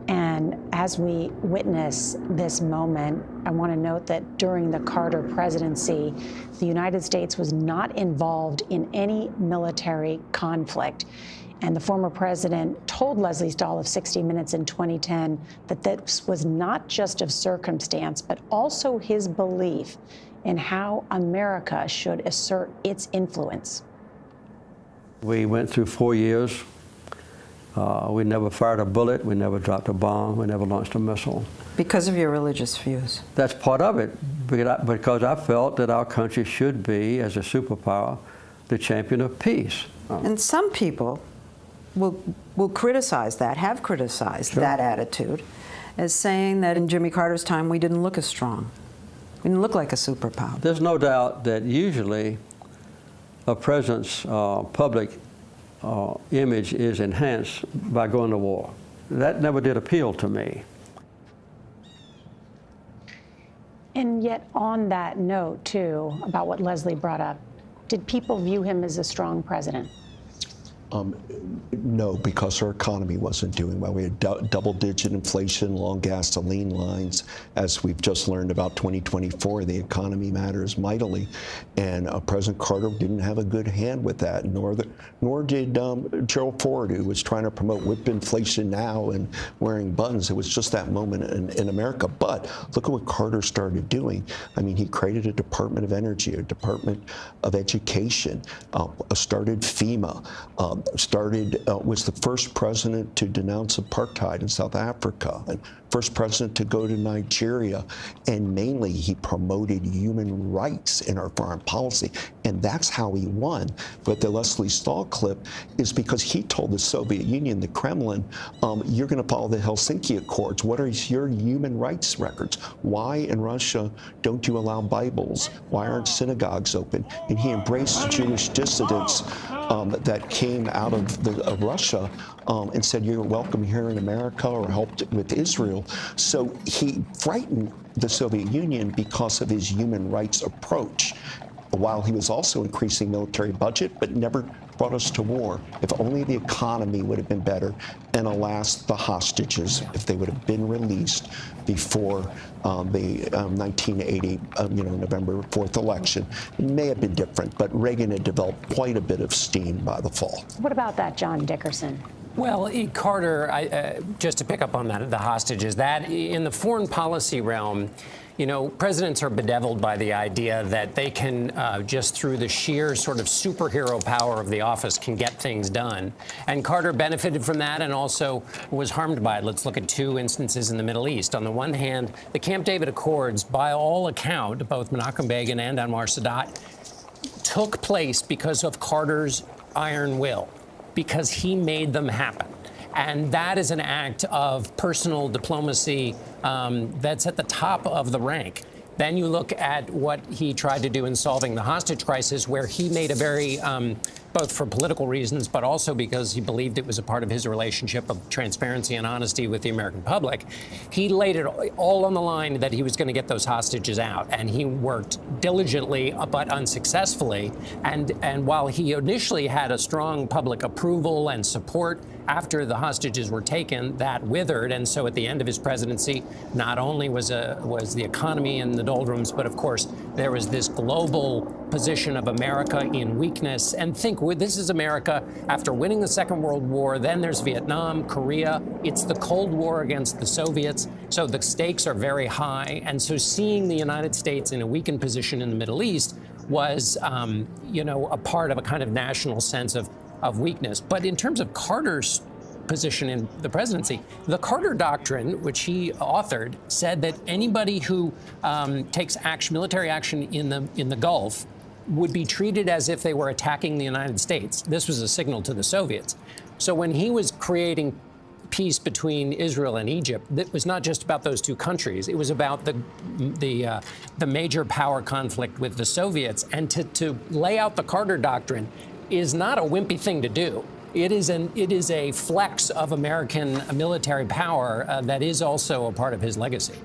And as we witness this moment, I want to note that during the Carter presidency, the United States was not involved in any military conflict. And the former president told Leslie Stahl of 60 Minutes in 2010 that this was not just of circumstance, but also his belief in how America should assert its influence. We went through 4 years. We never fired a bullet, we never dropped a bomb, we never launched a missile. Because of your religious views? That's part of it, because I felt that our country should be, as a superpower, the champion of peace. And some people will criticize that, have criticized that attitude, as saying that in Jimmy Carter's time we didn't look as strong. We didn't look like a superpower. There's no doubt that usually a president's public image is enhanced by going to war. That never did appeal to me. And yet on that note, too, about what Leslie brought up, did people view him as a strong president? No, because our economy wasn't doing well. We had double-digit inflation, long gasoline lines. As we've just learned about 2024, the economy matters mightily, and President Carter didn't have a good hand with that, nor did Gerald Ford, who was trying to promote whip inflation now and wearing buttons. It was just that moment in America. But look at what Carter started doing. I mean, he created a Department of Energy, a Department of Education, started FEMA, was the first president to denounce apartheid in South Africa, and first president to go to Nigeria, and mainly he promoted human rights in our foreign policy, and that's how he won. But the Leslie Stahl clip is because he told the Soviet Union, the Kremlin, you're going to follow the Helsinki Accords. What are your human rights records? Why in Russia don't you allow Bibles? Why aren't synagogues open? And he embraced Jewish dissidents that came out of Russia and said, you're welcome here in America, or helped with Israel. So he frightened the Soviet Union because of his human rights approach, while he was also increasing military budget, but never brought us to war. If only the economy would have been better, and alas, the hostages, if they would have been released before the 1980 November 4th election, it may have been different, but Reagan had developed quite a bit of steam by the fall. What about that, John Dickerson? Well, Carter, just to pick up on that, the hostages, that in the foreign policy realm, you know, presidents are bedeviled by the idea that they can, just through the sheer sort of superhero power of the office, can get things done. And Carter benefited from that and also was harmed by it. Let's look at two instances in the Middle East. On the one hand, the Camp David Accords, by all account, both Menachem Begin and Anwar Sadat, took place because of Carter's iron will, because he made them happen. And that is an act of personal diplomacy that's at the top of the rank. Then you look at what he tried to do in solving the hostage crisis, where he made a very, both for political reasons, but also because he believed it was a part of his relationship of transparency and honesty with the American public. He laid it all on the line that he was going to get those hostages out. And he worked diligently, but unsuccessfully. And while he initially had a strong public approval and support, after the hostages were taken, that withered. And so at the end of his presidency, not only was the economy in the doldrums, but of course, there was this global position of America in weakness. And think, this is America after winning the Second World War. Then there's Vietnam, Korea. It's the Cold War against the Soviets. So the stakes are very high. And so seeing the United States in a weakened position in the Middle East was, a part of a kind of national sense of weakness. But in terms of Carter's position in the presidency, the Carter Doctrine, which he authored, said that anybody who takes military action in the Gulf would be treated as if they were attacking the United States. This was a signal to the Soviets. So when he was creating peace between Israel and Egypt, it was not just about those two countries. It was about the major power conflict with the Soviets. And to lay out the Carter Doctrine is not a wimpy thing to do. It is a flex of American military power that is also a part of his legacy.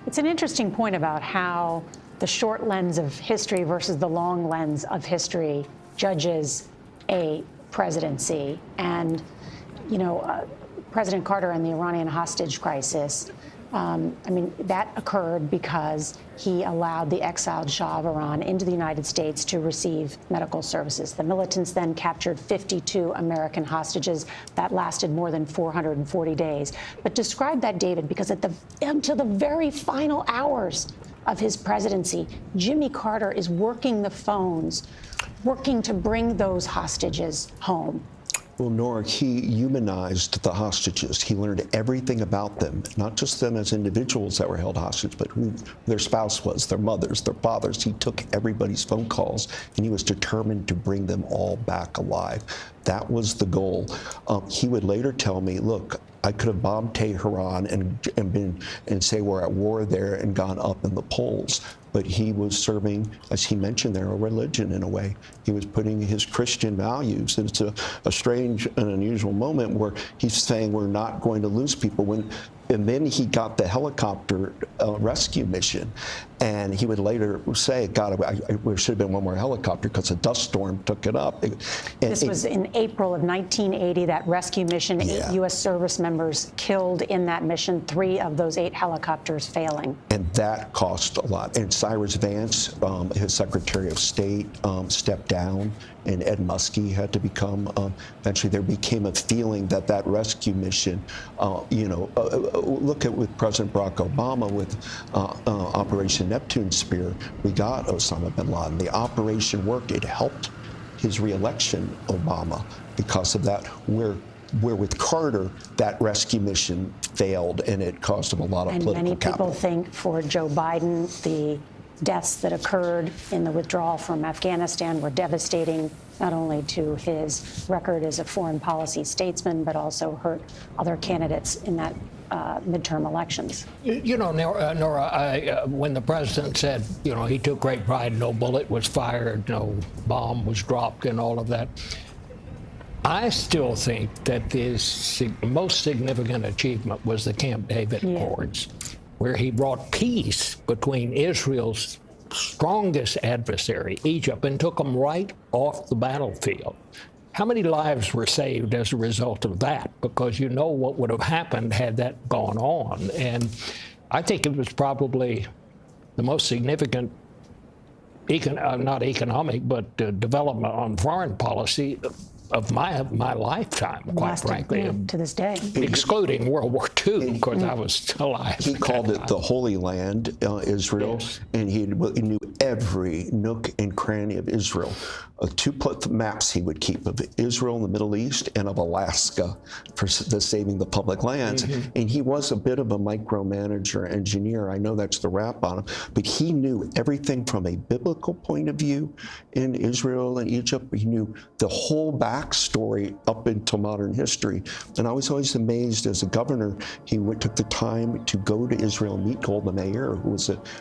It's an interesting point about how the short lens of history versus the long lens of history judges a presidency. And President Carter and the Iranian hostage crisis, that occurred because he allowed the exiled Shah of Iran into the United States to receive medical services. The militants then captured 52 American hostages. That lasted more than 440 days. But describe that, David, because until the very final hours of his presidency, Jimmy Carter is working the phones, working to bring those hostages home. Well, Nora, he humanized the hostages. He learned everything about them, not just them as individuals that were held hostage, but who their spouse was, their mothers, their fathers. He took everybody's phone calls, and he was determined to bring them all back alive. That was the goal. He would later tell me, look, I could have bombed Tehran and say we're at war there and gone up in the polls. But he was serving, as he mentioned there, a religion in a way. He was putting his Christian values. And it's a strange and unusual moment where he's saying we're not going to lose people. And then he got the helicopter rescue mission. And he would later say, God, there should have been one more helicopter because a dust storm took it up. This was in April of 1980, that rescue mission. Yeah. 8 U.S. service members killed in that mission, 3 of those 8 helicopters failing. And that cost a lot. And Cyrus Vance, his Secretary of State, stepped down, and Ed Muskie had to become, eventually there became a feeling that rescue mission, look at with President Barack Obama with Operation Neptune Spear, we got Osama bin Laden. The operation worked. It helped his reelection, Obama, because of that. Where with Carter, that rescue mission failed, and it cost him a lot of political capital. And many people think for Joe Biden, the deaths that occurred in the withdrawal from Afghanistan were devastating, not only to his record as a foreign policy statesman, but also hurt other candidates in that midterm elections. Nora, when the president said, he took great pride, no bullet was fired, no bomb was dropped, and all of that, I still think that his most significant achievement was the Camp David Accords, where he brought peace between Israel's strongest adversary, Egypt, and took them right off the battlefield. How many lives were saved as a result of that? Because what would have happened had that gone on. And I think it was probably the most significant, not economic, but development on foreign policy of my lifetime, quite frankly. To this day. Excluding World War II, because I was alive. He called it the Holy Land, Israel, and he knew every nook and cranny of Israel. 2 maps he would keep of Israel and the Middle East and of Alaska for saving the public lands. And he was a bit of a micromanager engineer. I know that's the rap on him, but he knew everything from a biblical point of view in Israel and Egypt. He knew the whole backstory up into modern history. And I was always amazed as a governor, he took the time to go to Israel and meet Golda Meir, who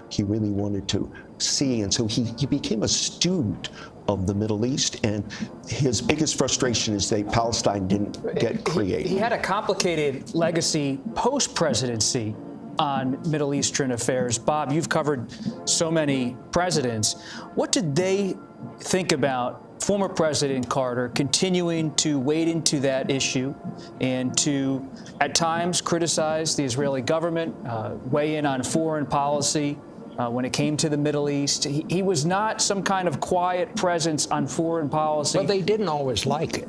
he really wanted to see. And so he became a student of the Middle East, and his biggest frustration is that Palestine didn't get created. He had a complicated legacy post-presidency on Middle Eastern affairs. Bob, you've covered so many presidents. What did they think about former President Carter continuing to wade into that issue and to, at times, criticize the Israeli government, weigh in on foreign policy? When it came to the Middle East, he was not some kind of quiet presence on foreign policy. But they didn't always like it.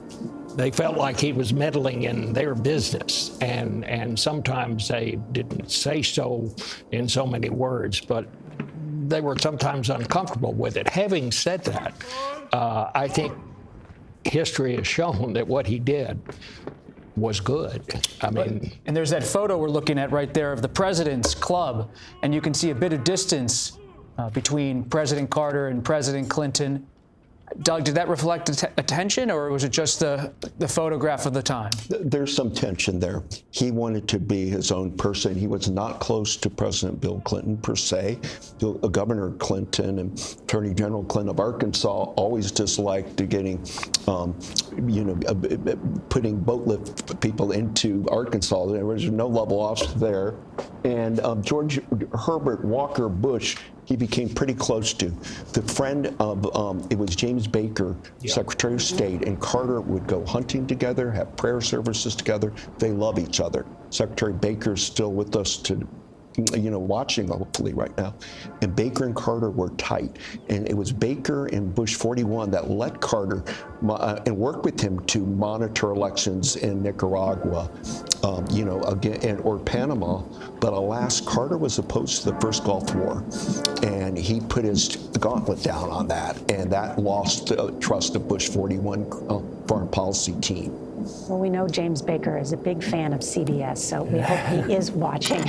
They felt like he was meddling in their business, and sometimes they didn't say so in so many words, but they were sometimes uncomfortable with it. Having said that, I think history has shown that what he did was good. I mean, and there's that photo we're looking at right there of the President's Club, and you can see a bit of distance between President Carter and President Clinton. Doug, did that reflect attention, or was it just the photograph of the time? There's some tension there. He wanted to be his own person. He was not close to President Bill Clinton, per se. Governor Clinton and Attorney General Clinton of Arkansas always disliked getting, putting boat lift people into Arkansas. There was no level officer there. And George Herbert Walker Bush he became pretty close to. The friend of, it was James Baker, Secretary of State, and Carter would go hunting together, have prayer services together. They love each other. Secretary Baker's still with us to, watching hopefully right now. And Baker and Carter were tight. And it was Baker and Bush 41 that let Carter and worked with him to monitor elections in Nicaragua, again, or Panama. But alas, Carter was opposed to the first Gulf War. And he put his gauntlet down on that. And that lost the trust of Bush 41 foreign policy team. Well, we know James Baker is a big fan of CBS, so we hope he is watching.